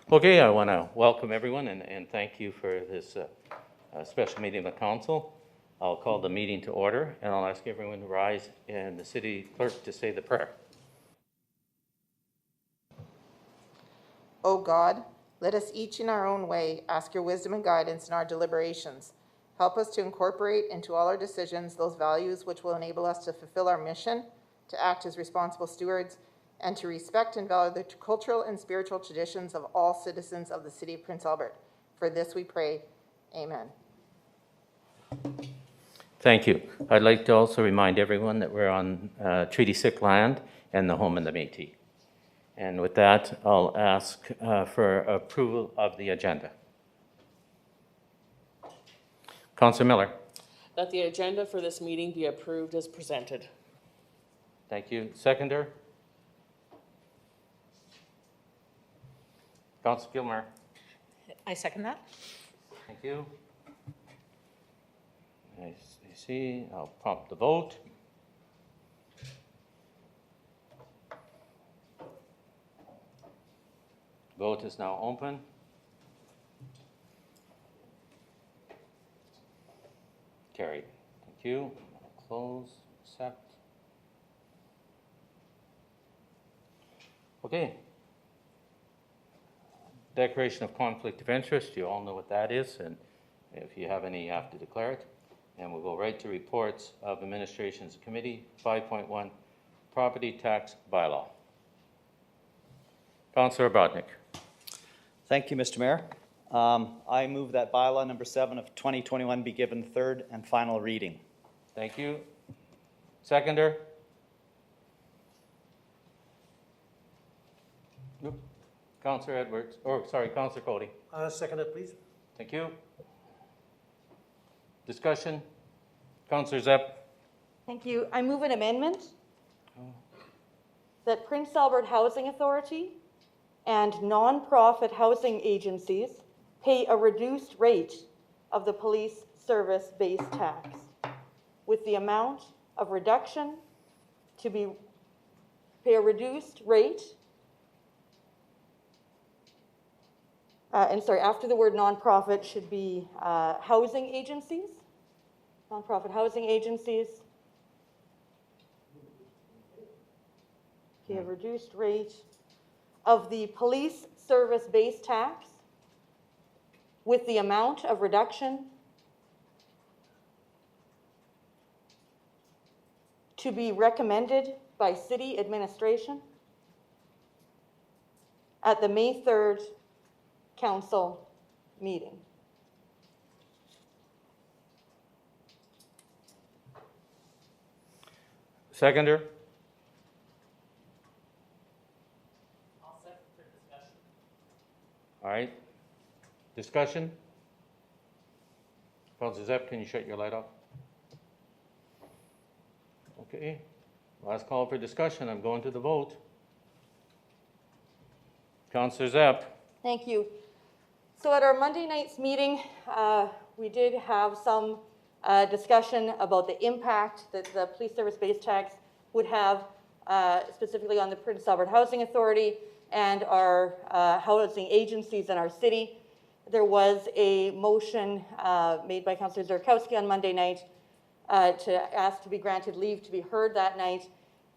Okay, I want to welcome everyone and thank you for this special meeting of the council. I'll call the meeting to order and I'll ask everyone to rise and the city clerk to say the prayer. O God, let us each in our own way ask your wisdom and guidance in our deliberations. Help us to incorporate into all our decisions those values which will enable us to fulfill our mission, to act as responsible stewards, and to respect and value the cultural and spiritual traditions of all citizens of the City of Prince Albert. For this we pray. Amen. Thank you. I'd like to also remind everyone that we're on Treaty 6 land and the home of the Métis. And with that, I'll ask for approval of the agenda. Councillor Miller. That the agenda for this meeting be approved as presented. Thank you. Seconder. Councillor Gilmer. I second that. Thank you. I see. I'll prompt the vote. Vote is now open. Carried. Thank you. Close. Accept. Okay. Declaration of conflict of interest. You all know what that is, and if you have any, you have to declare it. And we'll go right to reports of Administrations Committee 5.1 Property Tax Bylaw. Councillor Brodnick. Thank you, Mr. Mayor. I move that bylaw number 7 of 2021 be given third and final reading. Thank you. Seconder. Nope. Councillor Edwards, Councillor Cody. Second it, please. Thank you. Discussion. Councillor Zepp. Thank you. I move an amendment that Prince Albert Housing Authority and non-profit housing agencies pay a reduced rate of the police service-based tax, with the amount of reduction to be pay a reduced rate. After the word nonprofit should be housing agencies, nonprofit housing agencies. Okay, a reduced rate of the police service-based tax with the amount of reduction to be recommended by city administration at the May 3rd council meeting. Seconder. I'll second for discussion. All right. Discussion. Councillor Zepp, can you shut your light off? Okay. Last call for discussion. I'm going to the vote. Councillor Zepp. Thank you. So at our Monday night's meeting, we did have some discussion about the impact that the police service-based tax would have specifically on the Prince Albert Housing Authority and our housing agencies in our city. There was a motion made by Councillor Zurkowski on Monday night to ask to be granted leave to be heard that night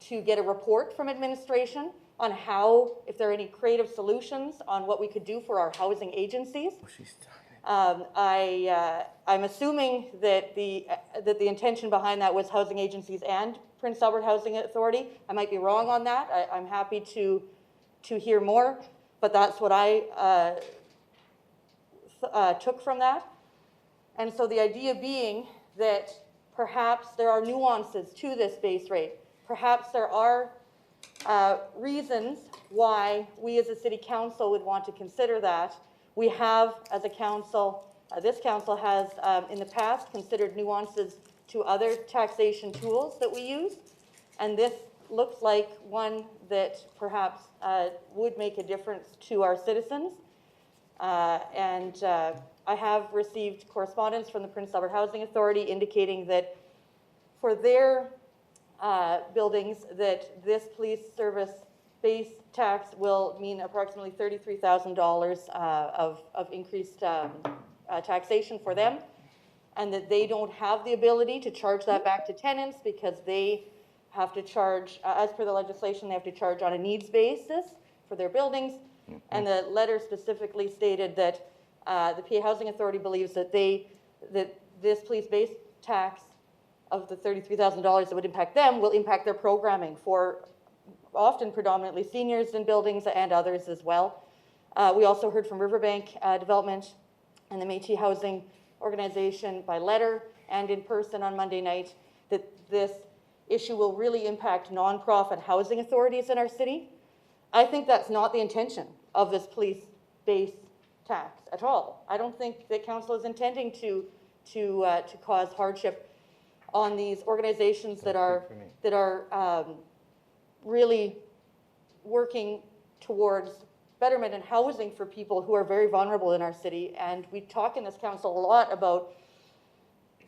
to get a report from administration on how, if there are any creative solutions on what we could do for our housing agencies. I'm assuming that the intention behind that was housing agencies and Prince Albert Housing Authority. I might be wrong on that. I'm happy to hear more, but that's what I took from that. And so the idea being that perhaps there are nuances to this base rate. Perhaps there are reasons why we as a city council would want to consider that. We have, as a council, this council has in the past considered nuances to other taxation tools that we use, and this looks like one that perhaps would make a difference to our citizens. I have received correspondence from the Prince Albert Housing Authority indicating that for their buildings that this police service base tax will mean approximately $33,000 of increased taxation for them, and that they don't have the ability to charge that back to tenants because they have to charge, as per the legislation, they have to charge on a needs basis for their buildings. And the letter specifically stated that the PA Housing Authority believes that this police-based tax of the $33,000 that would impact them will impact their programming for often predominantly seniors in buildings and others as well. We also heard from Riverbank Development and the Métis Housing Organization by letter and in person on Monday night that this issue will really impact nonprofit housing authorities in our city. I think that's not the intention of this police-based tax at all. I don't think that council is intending to cause hardship on these organizations that are really working towards betterment and housing for people who are very vulnerable in our city. And we talk in this council a lot about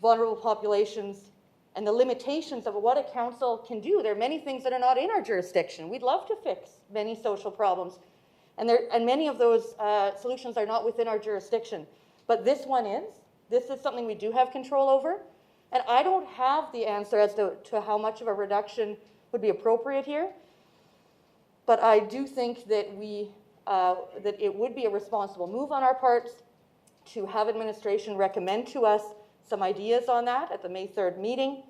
vulnerable populations and the limitations of what a council can do. There are many things that are not in our jurisdiction. We'd love to fix many social problems, and many of those solutions are not within our jurisdiction. But this one is. This is something we do have control over, and I don't have the answer as to how much of a reduction would be appropriate here. But I do think that that it would be a responsible move on our part to have administration recommend to us some ideas on that at the May 3rd meeting,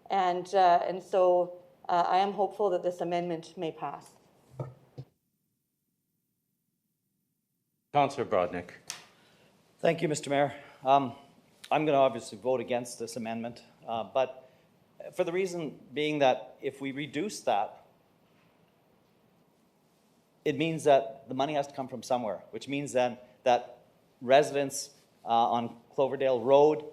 and so I am hopeful that this amendment may pass. Councillor Brodnick. Thank you, Mr. Mayor. I'm going to obviously vote against this amendment, but for the reason being that if we reduce that, it means that the money has to come from somewhere, which means then that residents on Cloverdale Road,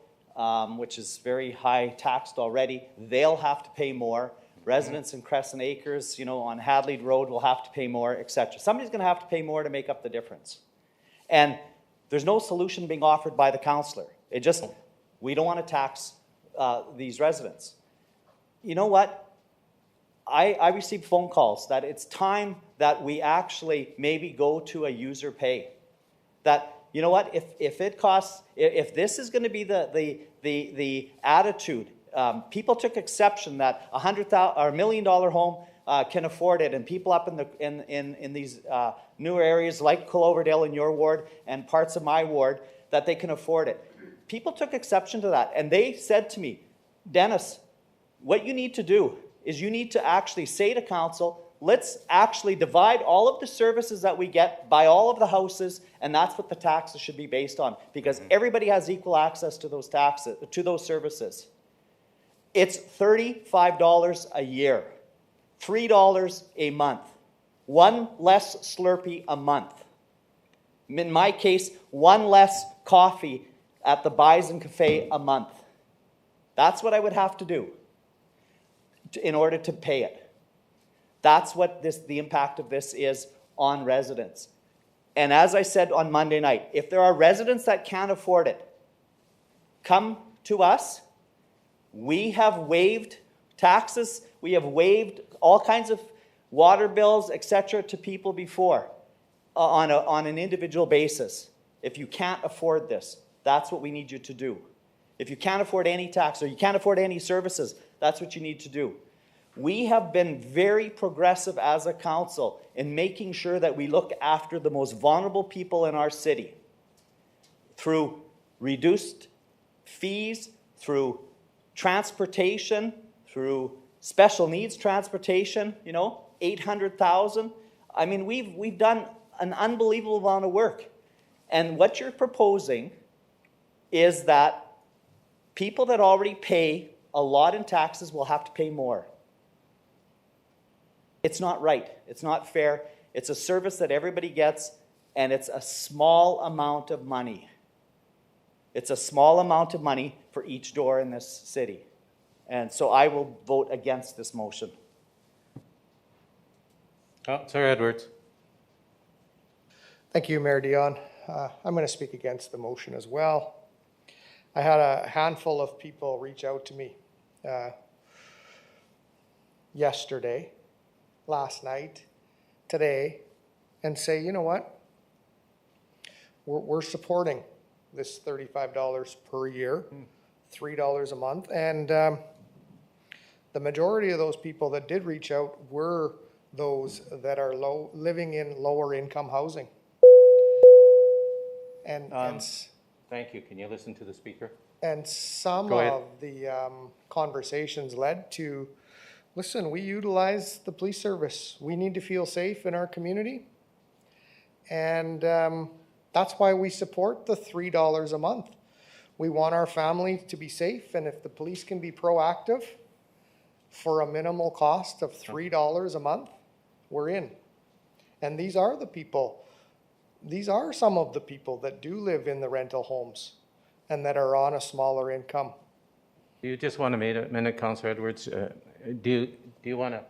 which is very high taxed already, they'll have to pay more. Residents in Crescent Acres, on Hadley Road will have to pay more, etc. Somebody's going to have to pay more to make up the difference. And there's no solution being offered by the councillor. We don't want to tax these residents. You know what? I received phone calls that it's time that we actually maybe go to a user pay. That, you know what, if this is going to be the attitude, people took exception that $100,000 or $1 million home can afford it, and people up in these newer areas like Cloverdale in your ward and parts of my ward, that they can afford it. People took exception to that, and they said to me, Dennis, what you need to do is you need to actually say to council, let's actually divide all of the services that we get by all of the houses, and that's what the taxes should be based on, because everybody has equal access to those taxes, to those services. It's $35 a year, $3 a month, one less Slurpee a month. In my case, one less coffee at the Bison Cafe a month. That's what I would have to do in order to pay it. That's what the impact of this is on residents. And as I said on Monday night, if there are residents that can't afford it, come to us. We have waived taxes. We have waived all kinds of water bills, etc., to people before on an individual basis. If you can't afford this, that's what we need you to do. If you can't afford any tax or you can't afford any services, that's what you need to do. We have been very progressive as a council in making sure that we look after the most vulnerable people in our city through reduced fees, through transportation, through special needs transportation, $800,000. I mean, we've done an unbelievable amount of work. And what you're proposing is that people that already pay a lot in taxes will have to pay more. It's not right. It's not fair. It's a service that everybody gets, and it's a small amount of money. It's a small amount of money for each door in this city. And so I will vote against this motion. Councillor Edwards. Thank you, Mayor Dion. I'm going to speak against the motion as well. I had a handful of people reach out to me yesterday, last night, today and say, you know what? We're supporting this $35 per year, $3 a month. And the majority of those people that did reach out were those that are living in lower income housing. And, Thank you. Can you listen to the speaker? and some Go ahead. of the conversations led to, listen, we utilize the police service. We need to feel safe in our community. And that's why we support the $3 a month. We want our family to be safe, and if the police can be proactive for a minimal cost of $3 a month, we're in. And these are the people, these are some of the people that do live in the rental homes and that are on a smaller income. Do you just want to wait a minute, Councillor Edwards? Do you want to,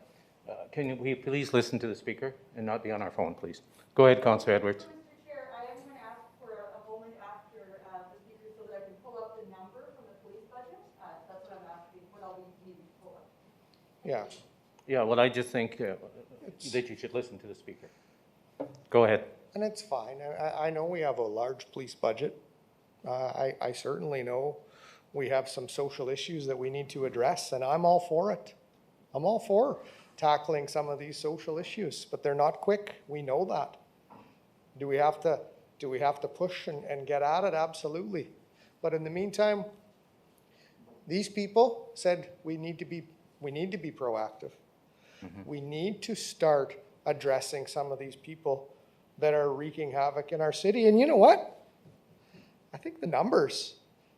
can we please listen to the speaker and not be on our phone, please? Go ahead, Councillor Edwards. Mr. Chair, I am going to ask for a moment after the speaker so that I can pull up the number from the police budget. That's what I'm asking, what I'll need to pull up. Yeah. Yeah, well, I just think that you should listen to the speaker. Go ahead. And it's fine. I know we have a large police budget. I certainly know we have some social issues that we need to address, and I'm all for it. I'm all for tackling some of these social issues, but they're not quick. We know that. Do we have to push and get at it? Absolutely. But in the meantime, these people said we need to be proactive. We need to start addressing some of these people that are wreaking havoc in our city. And you know what? I think the numbers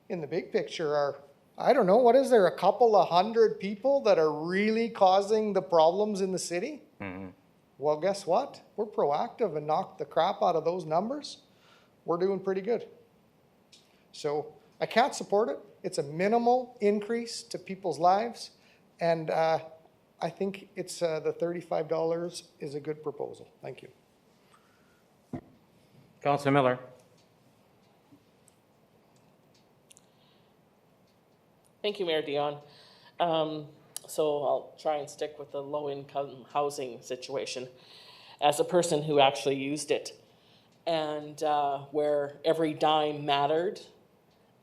in the big picture are, I don't know, what is there, a couple of hundred people that are really causing the problems in the city? Well, guess what? We're proactive and knocked the crap out of those numbers. We're doing pretty good. So I can't support it. It's a minimal increase to people's lives. And I think it's the $35 is a good proposal. Thank you. Councillor Miller. Thank you, Mayor Dion. So I'll try and stick with the low-income housing situation. As a person who actually used it, and where every dime mattered,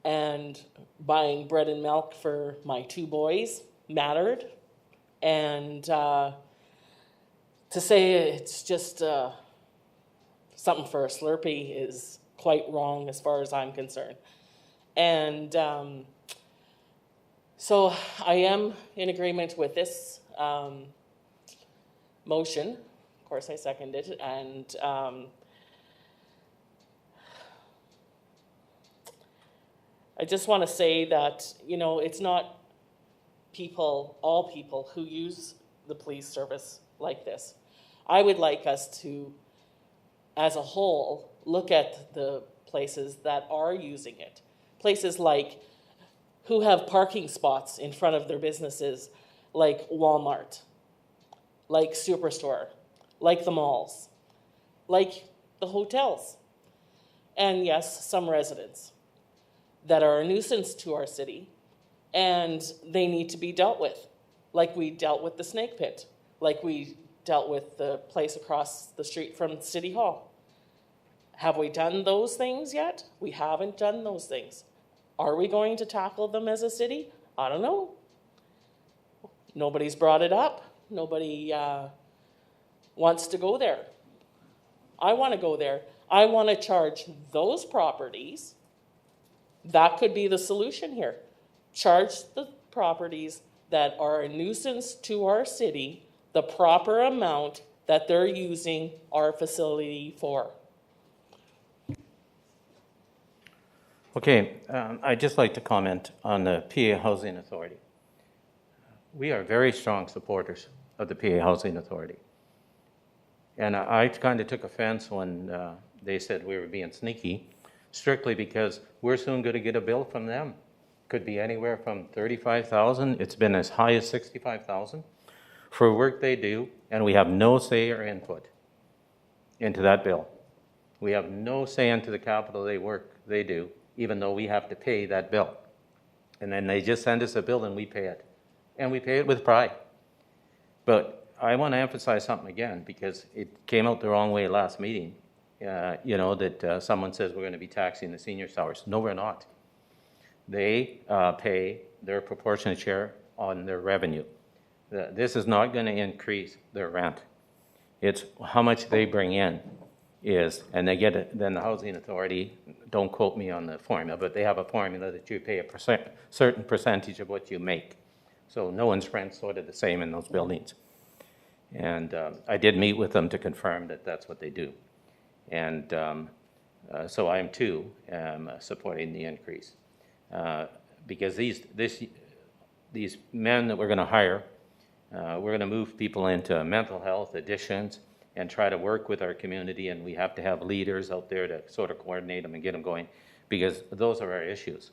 and buying bread and milk for my 2 boys mattered, and to say it's just something for a Slurpee is quite wrong as far as I'm concerned. And so I am in agreement with this motion. Of course, I seconded it, and I just want to say that, you know, it's not all people who use the police service like this. I would like us to, as a whole, look at the places that are using it. Places like who have parking spots in front of their businesses, like Walmart, like Superstore, like the malls, like the hotels. And yes, some residents that are a nuisance to our city, and they need to be dealt with, like we dealt with the snake pit, like we dealt with the place across the street from City Hall. Have we done those things yet? We haven't done those things. Are we going to tackle them as a city? I don't know. Nobody's brought it up. Nobody wants to go there. I want to go there. I want to charge those properties. That could be the solution here. Charge the properties that are a nuisance to our city the proper amount that they're using our facility for. Okay, I'd just like to comment on the PA Housing Authority. We are very strong supporters of the PA Housing Authority. And I kind of took offense when they said we were being sneaky, strictly because we're soon going to get a bill from them. Could be anywhere from $35,000. It's been as high as $65,000 for work they do, and we have no say or input into that bill. We have no say into the capital they do, even though we have to pay that bill. And then they just send us a bill and we pay it. And we pay it with pride. But I want to emphasize something again, because it came out the wrong way last meeting. You know, that someone says we're going to be taxing the senior towers. No, we're not. They pay their proportionate share on their revenue. This is not going to increase their rent. It's how much they bring in is, and they get it, then the housing authority, don't quote me on the formula, but they have a formula that you pay a certain percentage of what you make. So no one's rent's sort of the same in those buildings. And I did meet with them to confirm that that's what they do. And so I am too supporting the increase. Because these men that we're going to hire, we're going to move people into mental health addictions and try to work with our community, and we have to have leaders out there to sort of coordinate them and get them going, because those are our issues.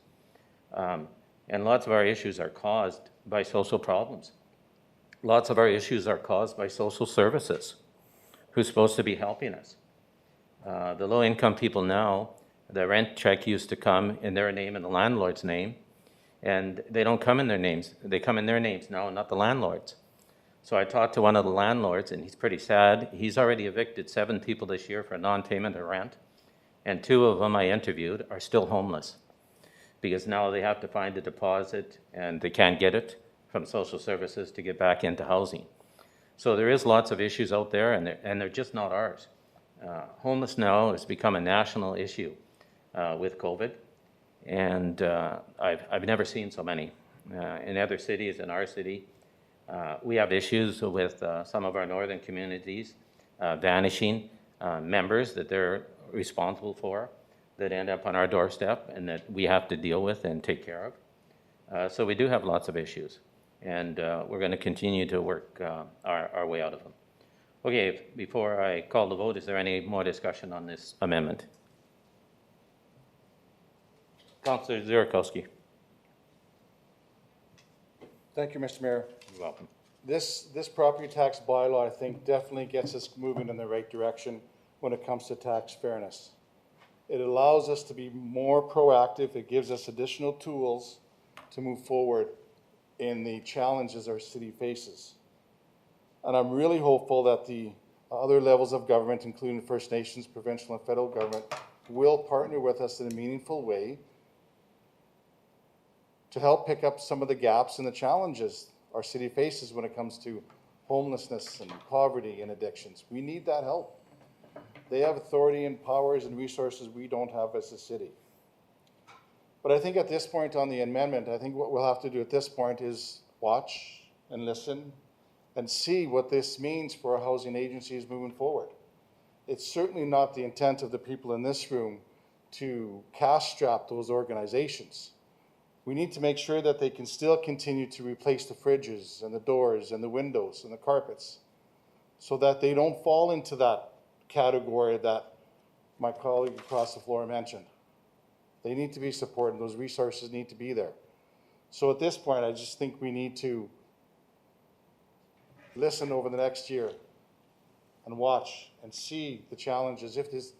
And lots of our issues are caused by social problems. Lots of our issues are caused by social services, who's supposed to be helping us. The low-income people now, the rent check used to come in their name and the landlord's name, and they don't come in their names. They come in their names now, not the landlord's. So I talked to one of the landlords, and he's pretty sad. He's already evicted 7 people this year for non-payment of rent, and 2 of them I interviewed are still homeless, because now they have to find a deposit, and they can't get it from social services to get back into housing. So there is lots of issues out there, and they're just not ours. Homeless now has become a national issue with COVID, and I've never seen so many. In other cities, in our city, we have issues with some of our northern communities vanishing members that they're responsible for that end up on our doorstep and that we have to deal with and take care of. So we do have lots of issues, and we're going to continue to work our way out of them. Okay, before I call the vote, is there any more discussion on this amendment? Councillor Zierakowski. Thank you, Mr. Mayor. You're welcome. This property tax bylaw, I think, definitely gets us moving in the right direction when it comes to tax fairness. It allows us to be more proactive. It gives us additional tools to move forward in the challenges our city faces. And I'm really hopeful that the other levels of government, including First Nations, provincial and federal government, will partner with us in a meaningful way to help pick up some of the gaps and the challenges our city faces when it comes to homelessness and poverty and addictions. We need that help. They have authority and powers and resources we don't have as a city. But I think at this point on the amendment, I think what we'll have to do at this point is watch and listen and see what this means for our housing agencies moving forward. It's certainly not the intent of the people in this room to cash strap those organizations. We need to make sure that they can still continue to replace the fridges and the doors and the windows and the carpets so that they don't fall into that category that my colleague across the floor mentioned. They need to be supported. Those resources need to be there. So at this point, I just think we need to listen over the next year and watch and see the challenges, if this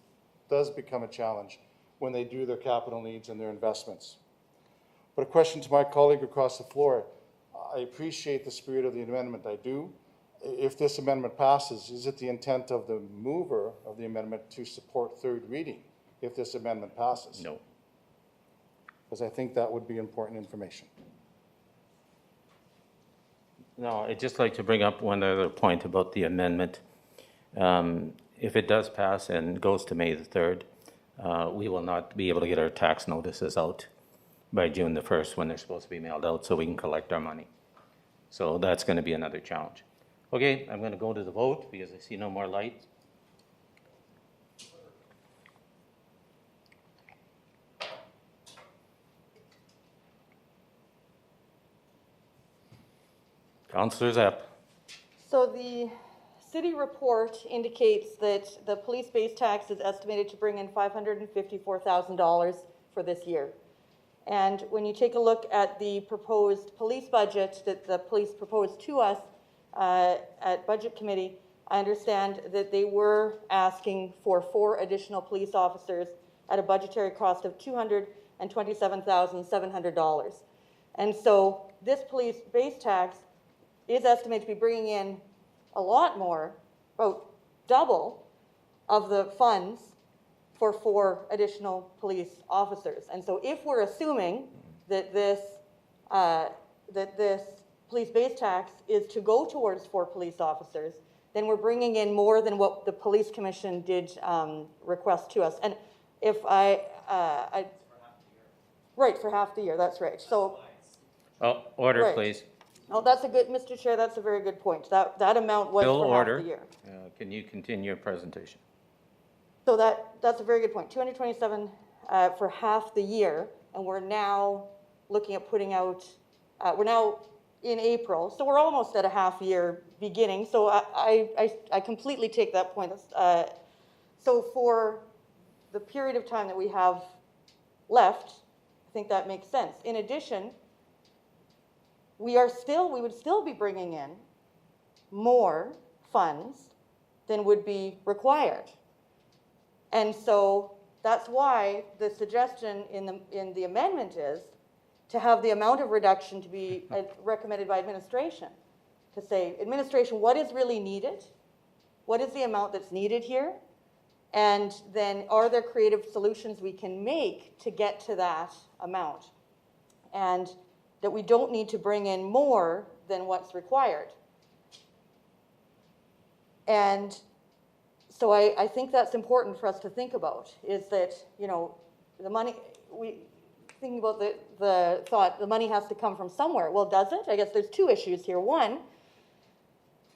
does become a challenge, when they do their capital needs and their investments. But a question to my colleague across the floor, I appreciate the spirit of the amendment, I do. If this amendment passes, is it the intent of the mover of the amendment to support third reading if this amendment passes? No. Because I think that would be important information. No, I'd just like to bring up one other point about the amendment. If it does pass and goes to May the 3rd, we will not be able to get our tax notices out by June the 1st when they're supposed to be mailed out so we can collect our money. So that's going to be another challenge. Okay, I'm going to go to the vote because I see no more light. Councillor Zapp. So the city report indicates that the police base tax is estimated to bring in $554,000 for this year. And when you take a look at the proposed police budget that the police proposed to us at Budget Committee, I understand that they were asking for 4 additional police officers at a budgetary cost of $227,700. And so this police base tax is estimated to be bringing in a lot more, about double of the funds for 4 additional police officers. And so if we're assuming that this police base tax is to go towards 4 police officers, then we're bringing in more than what the police commission did request to us. And if right, for half the year, that's right. So, Oh, order, Right. please. oh, that's a good, Mr. Chair, that's a very good point. That amount was Bill, for half order. the year. Can you continue your presentation? So that's a very good point. 227 for half the year, and we're now looking at putting out, we're now in April, so we're almost at a half year beginning. So I completely take that point. So for the period of time that we have left, I think that makes sense. In addition, we would still be bringing in more funds than would be required. And so that's why the suggestion in the amendment is to have the amount of reduction to be recommended by administration. To say, administration, what is really needed? What is the amount that's needed here? And then are there creative solutions we can make to get to that amount? And that we don't need to bring in more than what's required. And so I think that's important for us to think about, is that, you know, the money, thinking about the thought, the money has to come from somewhere. Well, does it? I guess there's 2 issues here. One,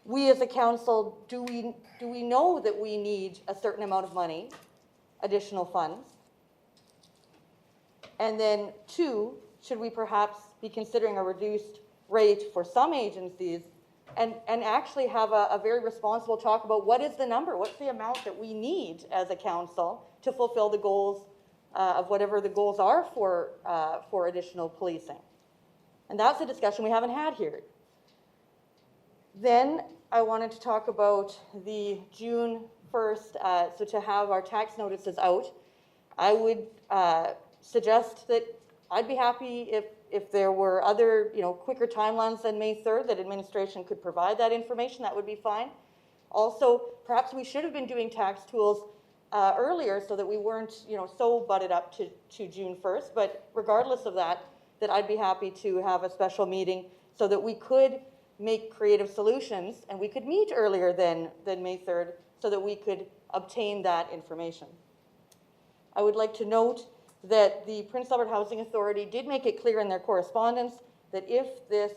we as a council, do we know that we need a certain amount of money, additional funds? And then 2, should we perhaps be considering a reduced rate for some agencies and actually have a very responsible talk about what is the number, what's the amount that we need as a council to fulfill the goals of whatever the goals are for additional policing. And that's a discussion we haven't had here. Then I wanted to talk about the June 1st, so to have our tax notices out. I would suggest that I'd be happy if there were other, you know, quicker timelines than May 3rd that administration could provide that information. That would be fine. Also, perhaps we should have been doing tax tools earlier so that we weren't, you know, so butted up to June 1st. But regardless of that, I'd be happy to have a special meeting so that we could make creative solutions and we could meet earlier than May 3rd so that we could obtain that information. I would like to note that the Prince Albert Housing Authority did make it clear in their correspondence that if this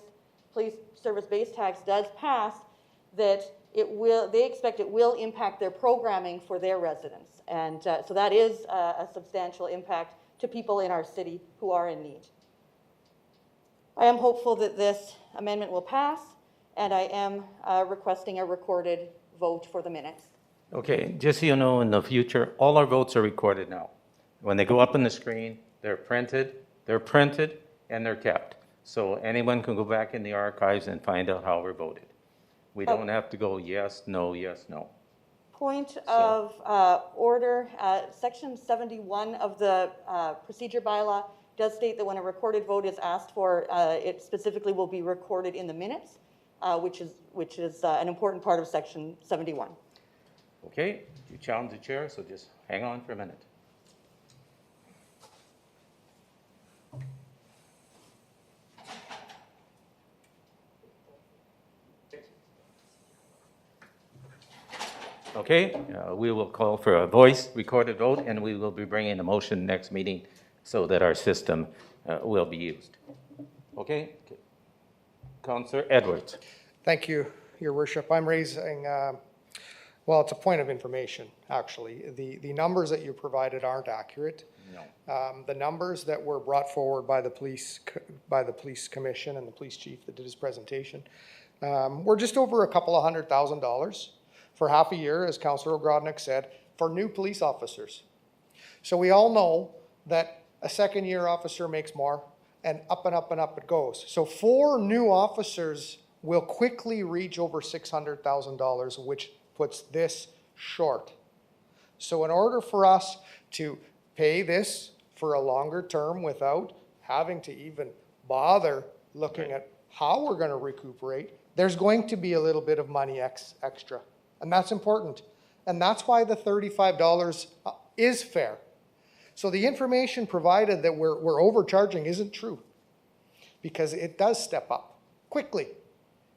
police service base tax does pass, that they expect it will impact their programming for their residents. And so that is a substantial impact to people in our city who are in need. I am hopeful that this amendment will pass, and I am requesting a recorded vote for the minutes. Okay, just so you know, in the future, all our votes are recorded now. When they go up on the screen, they're printed, and they're kept. So anyone can go back in the archives and find out how we voted. We don't have to go yes, no, yes, no. Point of order, section 71 of the procedure bylaw does state that when a recorded vote is asked for, it specifically will be recorded in the minutes, which is an important part of section 71. Okay, you challenge the chair, so just hang on for a minute. Okay, we will call for a voice recorded vote, and we will be bringing a motion next meeting so that our system will be used. Okay, Councillor Edwards. Thank you, Your Worship. I'm raising, well, it's a point of information, actually. The numbers that you provided aren't accurate. No. The numbers that were brought forward by the police commission and the police chief that did his presentation were just over $200,000 for half a year, as Councillor Ogrodnik said, for new police officers. So we all know that a second-year officer makes more, and up and up and up it goes. So 4 new officers will quickly reach over $600,000, which puts this short. So in order for us to pay this for a longer term without having to even bother looking at how we're gonna recuperate, there's going to be a little bit of money extra. And that's important. And that's why the $35 is fair. So the information provided that we're overcharging isn't true, because it does step up quickly.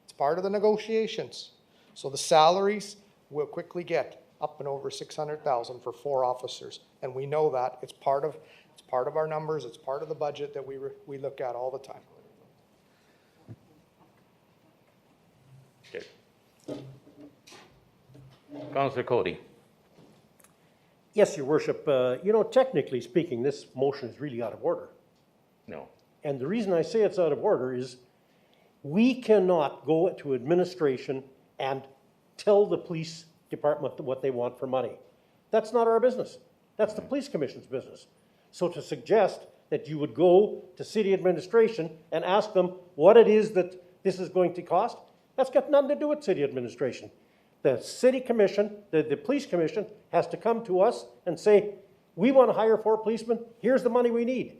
It's part of the negotiations. So the salaries will quickly get up and over 600,000 for 4 officers. And we know that. It's part of our numbers. It's part of the budget that we look at all the time. Okay. Councillor Cody. Yes, Your Worship. Technically speaking, this motion is really out of order. No. And the reason I say it's out of order is we cannot go to administration and tell the police department what they want for money. That's not our business. That's the police commission's business. So to suggest that you would go to city administration and ask them what it is that this is going to cost, that's got nothing to do with city administration. The city commission, the police commission has to come to us and say, we want to hire 4 policemen, here's the money we need.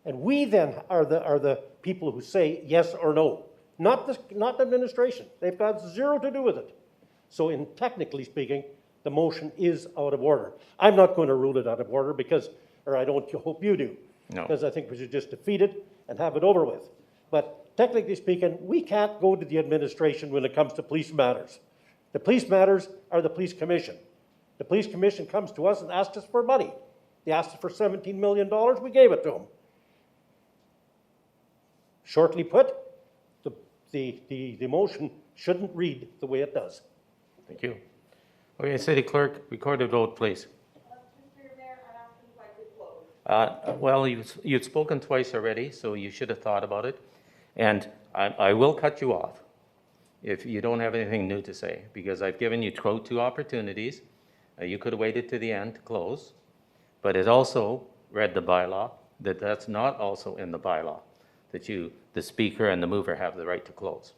And we then are the people who say yes or no, not the administration. They've got zero to do with it. So in technically speaking, the motion is out of order. I'm not going to rule it out of order or I don't hope you do. No. Because I think we should just defeat it and have it over with. But technically speaking, we can't go to the administration when it comes to police matters. The police matters are the police commission. The police commission comes to us and asks us for money. They asked us for $17 million, we gave it to them. Shortly put, the motion shouldn't read the way it does. Thank you. Okay, City Clerk, recorded vote, please. Well, you've spoken twice already, so you should have thought about it. And I will cut you off if you don't have anything new to say, because I've given you 2 opportunities. You could have waited to the end to close, but it also read the bylaw that's not also in the bylaw, that the speaker and the mover have the right to close.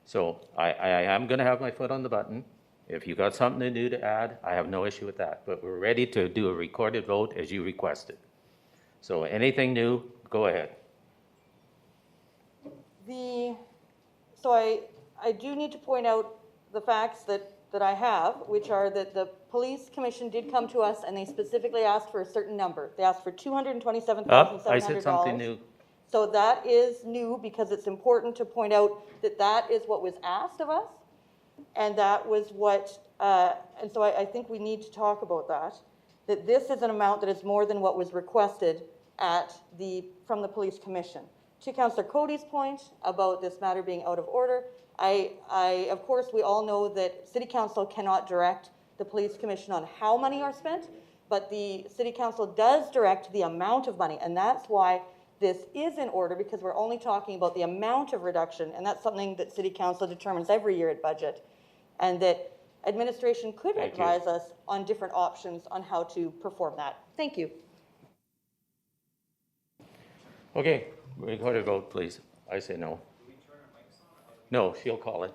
So I am going to have my foot on the button. If you got something new to add, I have no issue with that, but we're ready to do a recorded vote as you requested. So anything new, go ahead. So I do need to point out the facts that I have, which are that the police commission did come to us and they specifically asked for a certain number. They asked for $227,700. I said something new. So that is new because it's important to point out that that is what was asked of us. And that was what, and so I think we need to talk about that this is an amount that is more than what was requested from the police commission. To Councillor Cody's point about this matter being out of order, of course, we all know that City Council cannot direct the police commission on how money are spent, but the City Council does direct the amount of money, and that's why this is in order, because we're only talking about the amount of reduction, and that's something that City Council determines every year at budget, and that administration could advise us on different options on how to perform that. Thank you. Okay, recorded vote, please. I say no. No, she'll call it.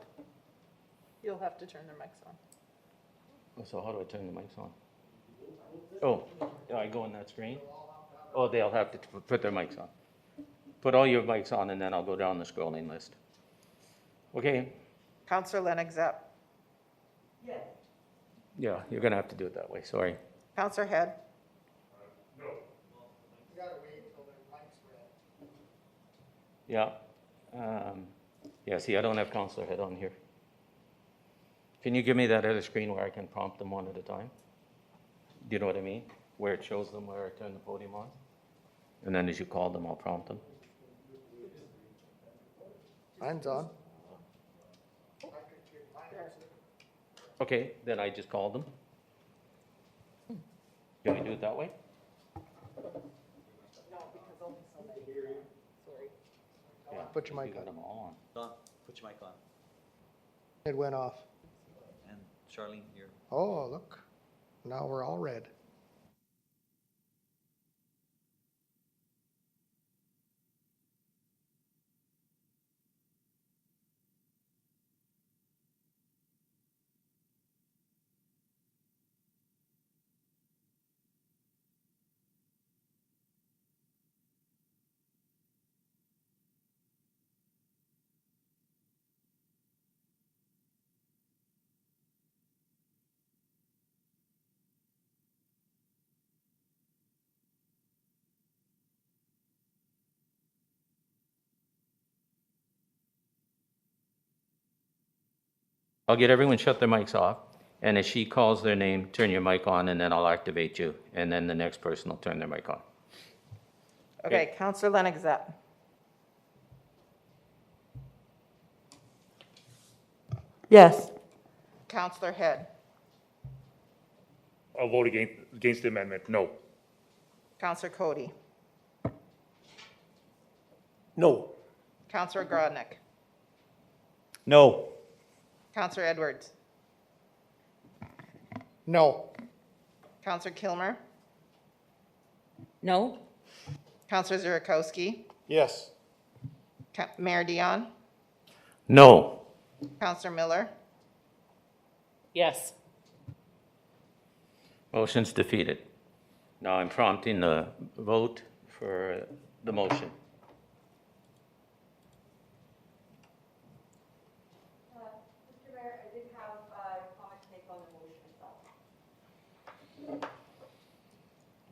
You'll have to turn their mics on. So how do I turn the mics on? Oh, do I go on that screen? Oh, they'll have to put their mics on. Put all your mics on and then I'll go down the scrolling list. Okay. Councillor Lennox Zapp. Yeah, you're going to have to do it that way, sorry. Councillor Head. Yeah. Yeah, see, I don't have Councillor Head on here. Can you give me that other screen where I can prompt them one at a time? Do you know what I mean? Where it shows them where I turn the podium on? And then as you call them, I'll prompt them. Mine's on. Okay, then I just called them. Can we do it that way? Yeah, Put your mic you got on. them all Don, put your mic on. It went off. And Charlene, you're. Oh, look. Now we're all red. I'll get everyone shut their mics off, and as she calls their name, turn your mic on, and then I'll activate you, and then the next person will turn their mic on. Okay, Counselor Lennox Zapp. Yes. Counselor Head. I'll vote against the amendment, no. Counselor Cody. No. Counselor Grodnick. No. Counselor Edwards. No. Counselor Kilmer. No? Counselor Zurikowski. Yes. Mayor Dion. No. Counselor Miller. Yes. Motion's defeated. Now I'm prompting the vote for the motion. Mr. Mayor, I did have a comment to make on the motion itself.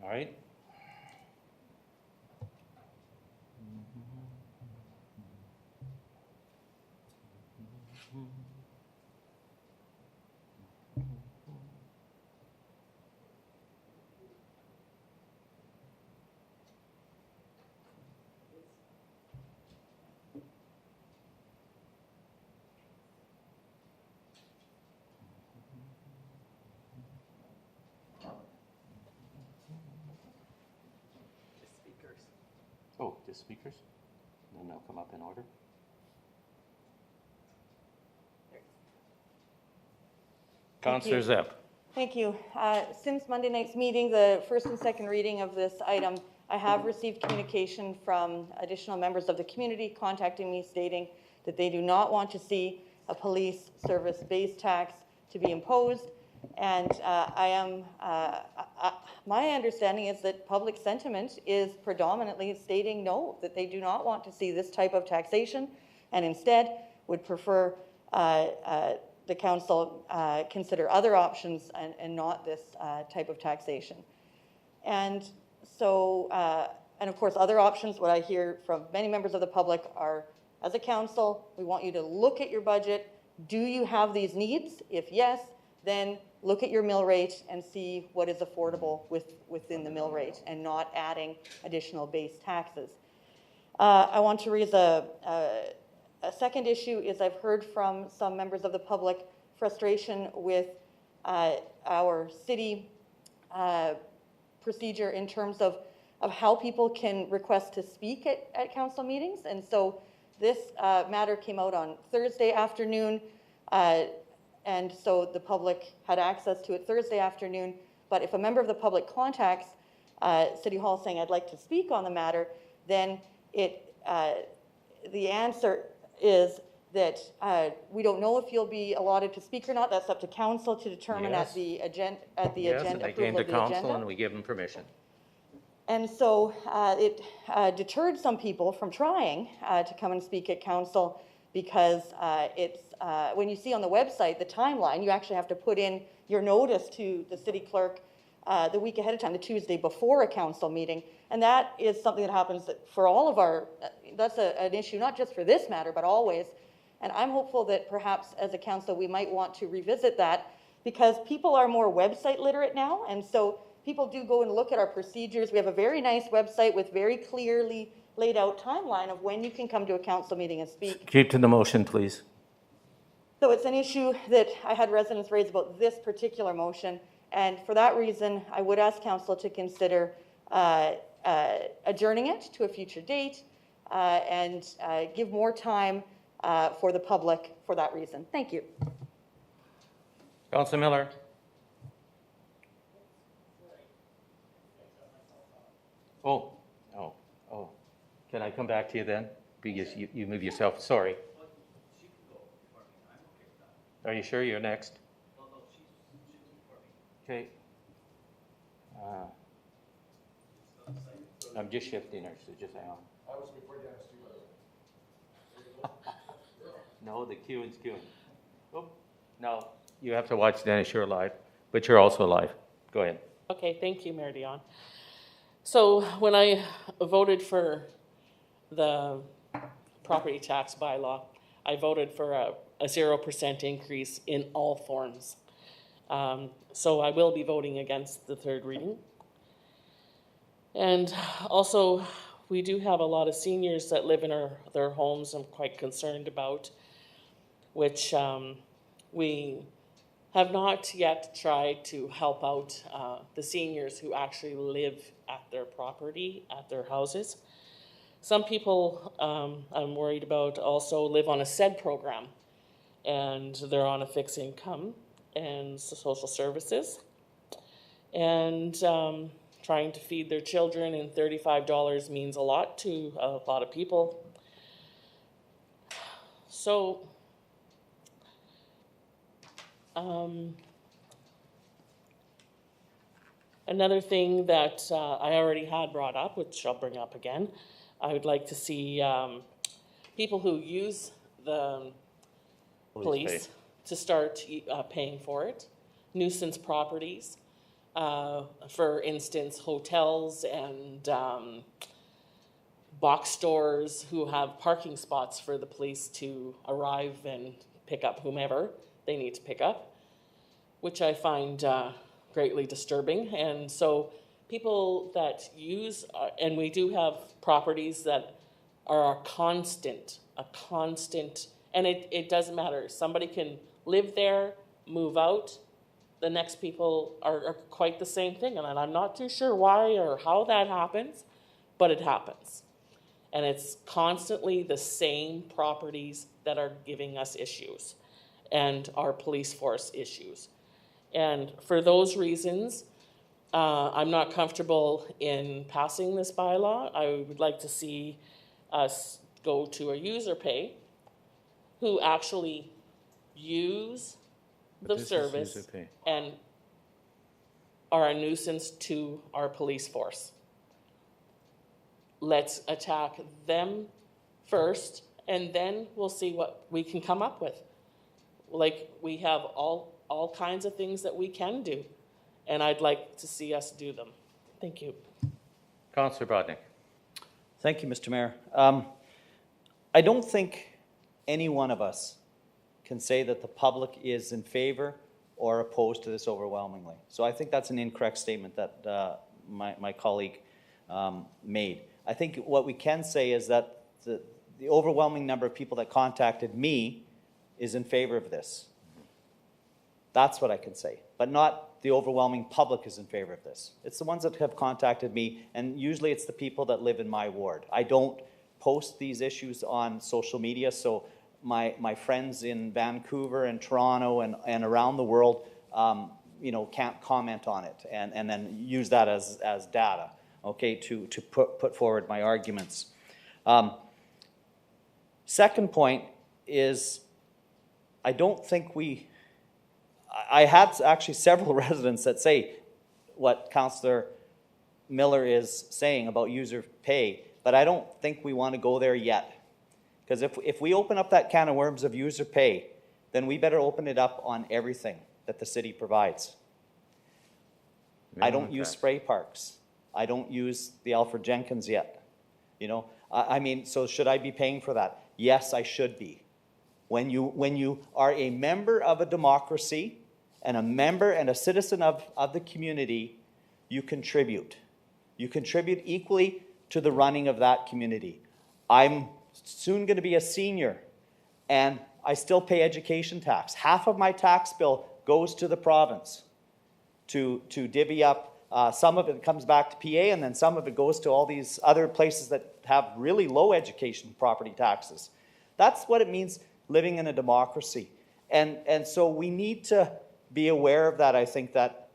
All right? Oh, the speakers? Then they'll come up in order. Counselor Zepp. Thank you. Since Monday night's meeting, the first and second reading of this item, I have received communication from additional members of the community contacting me stating that they do not want to see a police service base tax to be imposed. And my understanding is that public sentiment is predominantly stating no, that they do not want to see this type of taxation, and instead would prefer the council consider other options and not this type of taxation. And so, and of course, other options, what I hear from many members of the public are, as a council, we want you to look at your budget. Do you have these needs? If yes, then look at your mill rate and see what is affordable within the mill rate and not adding additional base taxes. I want to raise a second issue is I've heard from some members of the public frustration with our city procedure in terms of how people can request to speak at council meetings. And so this matter came out on Thursday afternoon. And so the public had access to it Thursday afternoon. But if a member of the public contacts City Hall saying, I'd like to speak on the matter, then the answer is that we don't know if you'll be allotted to speak or not. That's up to council to determine Yes. at the agenda, Yes, and they came approval to of the council agenda. and we gave them permission. And so it deterred some people from trying to come and speak at council because it's, when you see on the website the timeline, you actually have to put in your notice to the city clerk the week ahead of time, the Tuesday before a council meeting. And that is something that happens for all of our, that's an issue not just for this matter, but always. And I'm hopeful that perhaps as a council we might want to revisit that because people are more website literate now. And so people do go and look at our procedures. We have a very nice website with very clearly laid out timeline of when you can come to a council meeting and speak. Keep to the motion, please. So it's an issue that I had residents raise about this particular motion. And for that reason, I would ask council to consider adjourning it to a future date and give more time for the public for that reason. Thank you. Councilor Miller. Oh. Can I come back to you then? Because you move yourself, sorry. Are you sure you're next? Okay. I'm just shifting her, so just hang on. I was before Dennis too, No, the queuing's queuing. Oh, no, you have to watch Dennis, you're live, but you're also live. Go ahead. Okay, thank you, Mayor Dion. So when I voted for the property tax bylaw, I voted for a 0% increase in all forms. So I will be voting against the third reading. And also, we do have a lot of seniors that live in their homes I'm quite concerned about, which we have not yet tried to help out the seniors who actually live at their property, at their houses. Some people I'm worried about also live on a SED program, and they're on a fixed income and social services, and trying to feed their children, and $35 means a lot to a lot of people. So another thing that I already had brought up, which I'll bring up again, I would like to see people who use the police to start paying for it. Nuisance properties, for instance, hotels and box stores who have parking spots for the police to arrive and pick up whomever they need to pick up, which I find greatly disturbing. And so people that use, and we do have properties that are a constant, and it doesn't matter. Somebody can live there, move out. The next people are quite the same thing. And I'm not too sure why or how that happens, but it happens. And it's constantly the same properties that are giving us issues and our police force issues. And for those reasons, I'm not comfortable in passing this bylaw. I would like to see us go to a user pay who actually use the this is service user pay. and are a nuisance to our police force. Let's attack them first, and then we'll see what we can come up with. Like, we have all kinds of things that we can do, and I'd like to see us do them. Thank you. Councillor Brodnick. Thank you, Mr. Mayor. I don't think any one of us can say that the public is in favor or opposed to this overwhelmingly. So I think that's an incorrect statement that my colleague made. I think what we can say is that the overwhelming number of people that contacted me is in favor of this. That's what I can say, but not the overwhelming public is in favor of this. It's the ones that have contacted me, and usually it's the people that live in my ward. I don't post these issues on social media, so my friends in Vancouver and Toronto and around the world can't comment on it and then use that as data, okay, to put forward my arguments. Second point is, I don't think I had actually several residents that say what Councillor Miller is saying about user pay, but I don't think we want to go there yet. Because if we open up that can of worms of user pay, then we better open it up on everything that the city provides. I don't use spray parks. I don't use the Alfred Jenkins yet. I mean, so should I be paying for that? Yes, I should be. When you are a member of a democracy and a member and a citizen of the community, you contribute. You contribute equally to the running of that community. I'm soon going to be a senior, and I still pay education tax. Half of my tax bill goes to the province to divvy up. Some of it comes back to PA, and then some of it goes to all these other places that have really low education property taxes. That's what it means living in a democracy. And so we need to be aware of that. I think that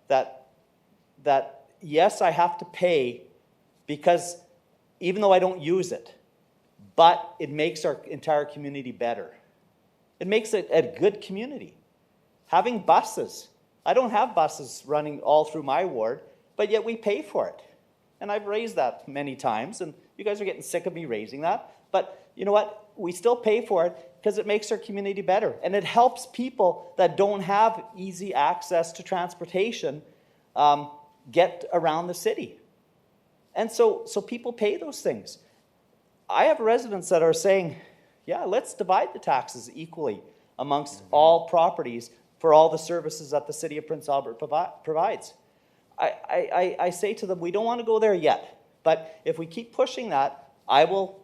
yes, I have to pay because even though I don't use it, but it makes our entire community better. It makes it a good community. Having buses. I don't have buses running all through my ward, but yet we pay for it. And I've raised that many times, and you guys are getting sick of me raising that. But you know what? We still pay for it because it makes our community better. And it helps people that don't have easy access to transportation get around the city. And so people pay those things. I have residents that are saying, yeah, let's divide the taxes equally. amongst all properties for all the services that the city of Prince Albert provides. I say to them, we don't want to go there yet, but if we keep pushing that, I will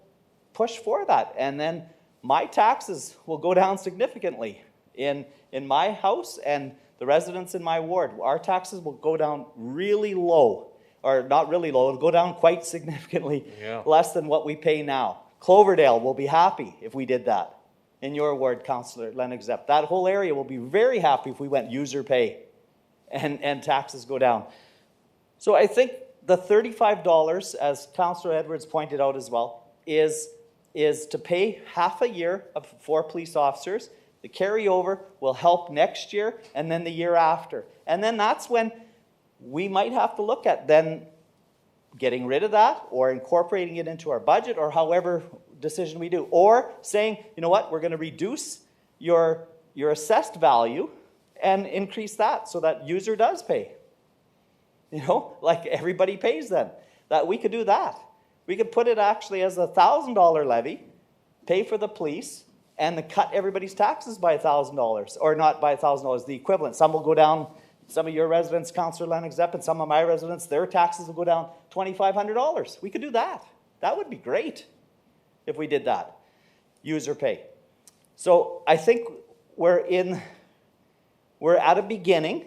push for that, and then my taxes will go down significantly in my house and the residents in my ward. Our taxes will go down really low, or not really low, it'll go down quite significantly, less than what we pay now. Cloverdale will be happy if we did that. In your ward, Councillor Lennox Zepp. That whole area will be very happy if we went user pay and taxes go down. So I think the $35, as Councillor Edwards pointed out as well, is to pay half a year for police officers. The carryover will help next year and then the year after. And then that's when we might have to look at then getting rid of that or incorporating it into our budget or however decision we do. Or saying, you know what, we're going to reduce your assessed value and increase that so that user does pay. You know, like everybody pays then. That we could do that. We could put it actually as a $1,000 levy, pay for the police, and then cut everybody's taxes by $1,000, or not by $1,000, the equivalent. Some will go down, some of your residents, Councillor Lennox Zepp, and some of my residents, their taxes will go down $2,500. We could do that. That would be great if we did that. User pay. So I think we're at a beginning.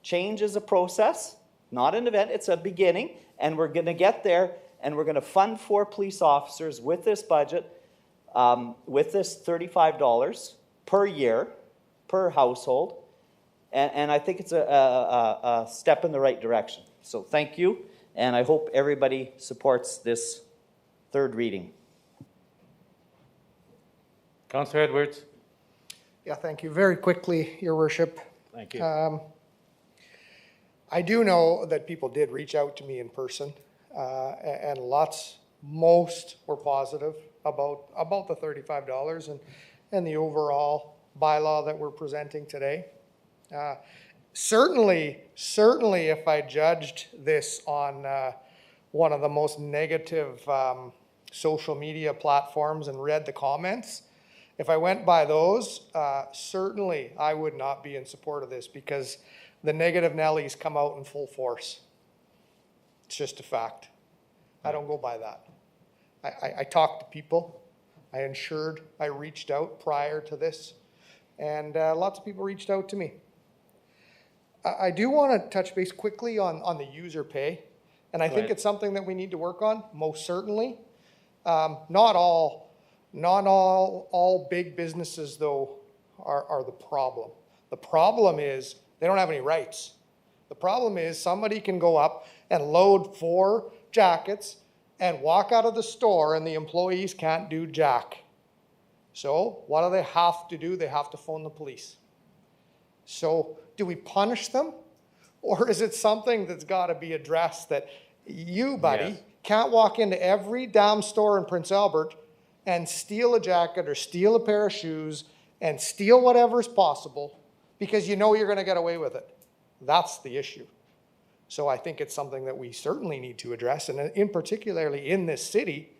Change is a process, not an event, it's a beginning, and we're going to get there, and we're going to fund 4 police officers with this budget, with this $35 per year, per household, and I think it's a step in the right direction. So thank you, and I hope everybody supports this third reading. Councillor Edwards. Yeah, thank you. Very quickly, Your Worship. Thank you. I do know that people did reach out to me in person, and most were positive about the $35 and the overall bylaw that we're presenting today. Certainly, if I judged this on one of the most negative social media platforms and read the comments, if I went by those, certainly I would not be in support of this because the negative Nellies come out in full force. It's just a fact. I don't go by that. I talked to people. I reached out prior to this, and lots of people reached out to me. I do want to touch base quickly on the user pay, and I think it's something that we need to work on, most certainly. Not all big businesses, though, are the problem. The problem is they don't have any rights. The problem is somebody can go up and load 4 jackets and walk out of the store and the employees can't do jack. So what do they have to do? They have to phone the police. So do we punish them? Or is it something that's got to be addressed that you, buddy, can't walk into every damn store in Prince Albert and steal a jacket or steal a pair of shoes and steal whatever's possible because you know you're going to get away with it? That's the issue. So I think it's something that we certainly need to address, and in particularly in this city,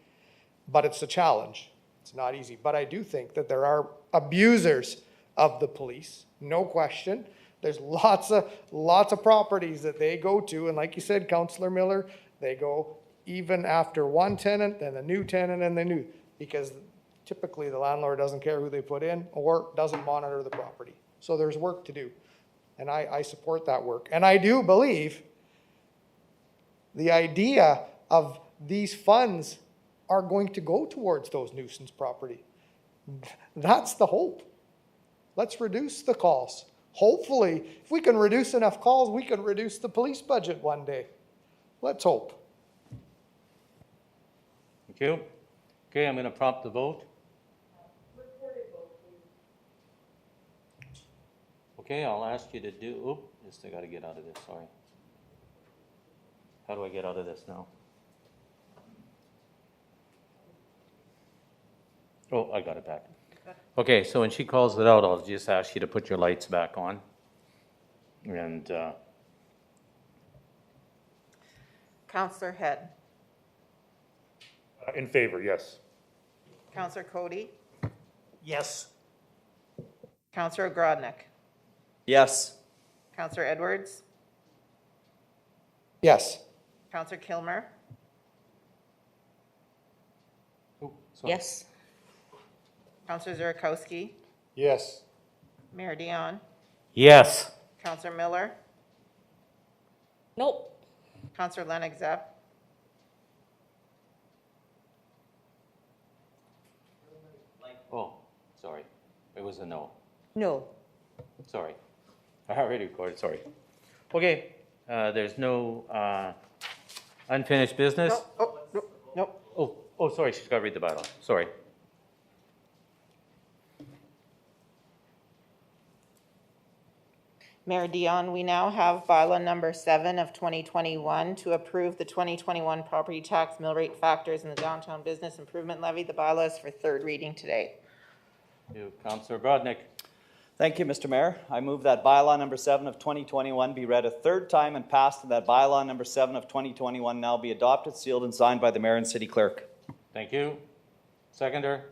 but it's a challenge. It's not easy. But I do think that there are abusers of the police, no question. There's lots of properties that they go to, and like you said, Councillor Miller, they go even after one tenant, then the new tenant, and the new, because typically the landlord doesn't care who they put in or doesn't monitor the property. So there's work to do, and I support that work. And I do believe the idea of these funds are going to go towards those nuisance property. That's the hope. Let's reduce the calls. Hopefully, if we can reduce enough calls, we can reduce the police budget one day. Let's hope. Thank you. Okay, I'm going to prompt the vote. Okay, I'll ask you to do, I got to get out of this, sorry. How do I get out of this now? Oh, I got it back. Okay, so when she calls it out, I'll just ask you to put your lights back on. And Councillor Head. In favor, yes. Councillor Cody. Yes. Counselor Grodnick. Yes. Counselor Edwards. Yes. Counselor Kilmer. Oh, sorry. Yes. Counselor Zurakowski. Yes. Mayor Dion. Yes. Counselor Miller. Nope. Counselor Lennox Zepp. Oh, sorry. It was a no. No. Sorry. I already recorded, sorry. Okay, there's no unfinished business? Oh, sorry, she's got to read the bylaw. Sorry. Mayor Dion, we now have bylaw number 7 of 2021 to approve the 2021 property tax mill rate factors in the downtown business improvement levy. The bylaw is for third reading today. You, Councillor Brodnick. Thank you, Mr. Mayor. I move that bylaw number 7 of 2021 be read a third time and passed, and that bylaw number 7 of 2021 now be adopted, sealed, and signed by the mayor and city clerk. Thank you. Seconder?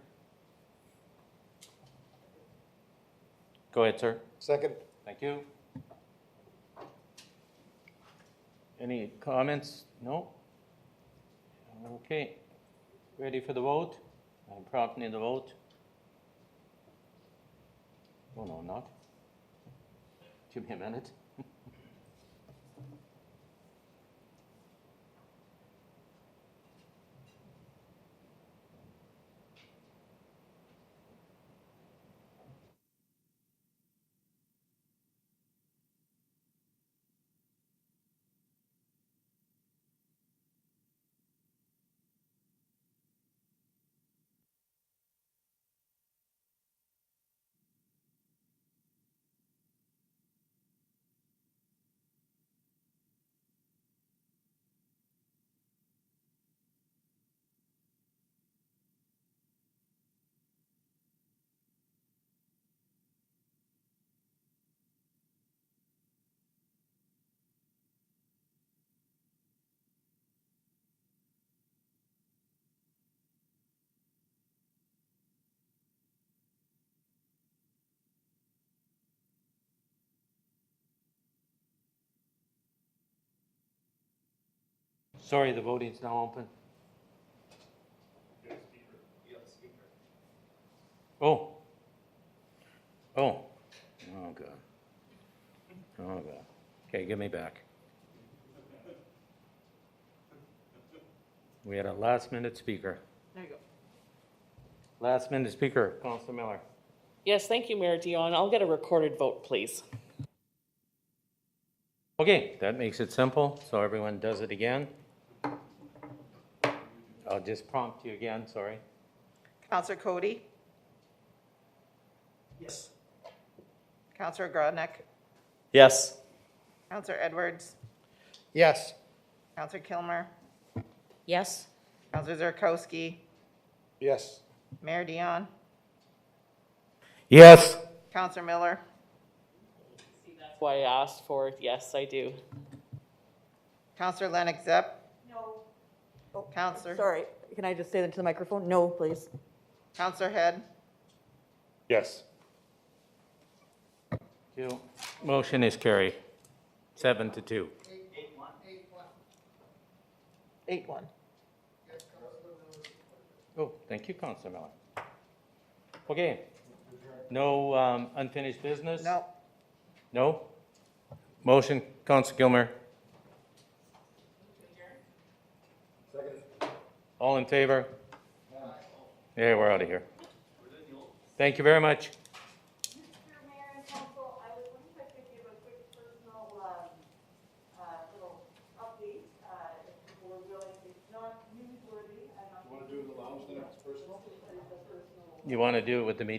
Go ahead, sir. Second. Thank you. Any comments? No? Okay. Ready for the vote? I'm prompting the vote. Oh, no, not. Give me a minute. Sorry, the voting's now open. Oh. Oh. Oh, God. Oh, God. Okay, give me back. We had a last-minute speaker. There you go. Last-minute speaker, Councillor Miller. Yes, thank you, Mayor Dion. I'll get a recorded vote, please. Okay, that makes it simple, so everyone does it again. I'll just prompt you again, sorry. Counselor Cody. Yes. Counselor Grodnick. Yes. Counselor Edwards. Yes. Counselor Kilmer. Yes. Counselor Zurakowski. Yes. Mayor Dion. Yes. Counselor Miller. That's why I asked for it. Yes, I do. Counselor Lennox Zepp. No. Counselor. Sorry, can I just say that to the microphone? No, please. Counselor Head. Yes. Thank you. Motion is carried, 7-2. 8-1. Oh, thank you, Councillor Miller. Okay, no unfinished business? No. No? Motion, Councillor Gilmer. All in favor? Yeah, we're out of here. Thank you very much. Mr. Mayor and Council, I was wondering if I could give a quick personal little update, if people were willing. It's not newsworthy. I'm not. You want to do the lounge then, it's personal? You want to do it with the meeting?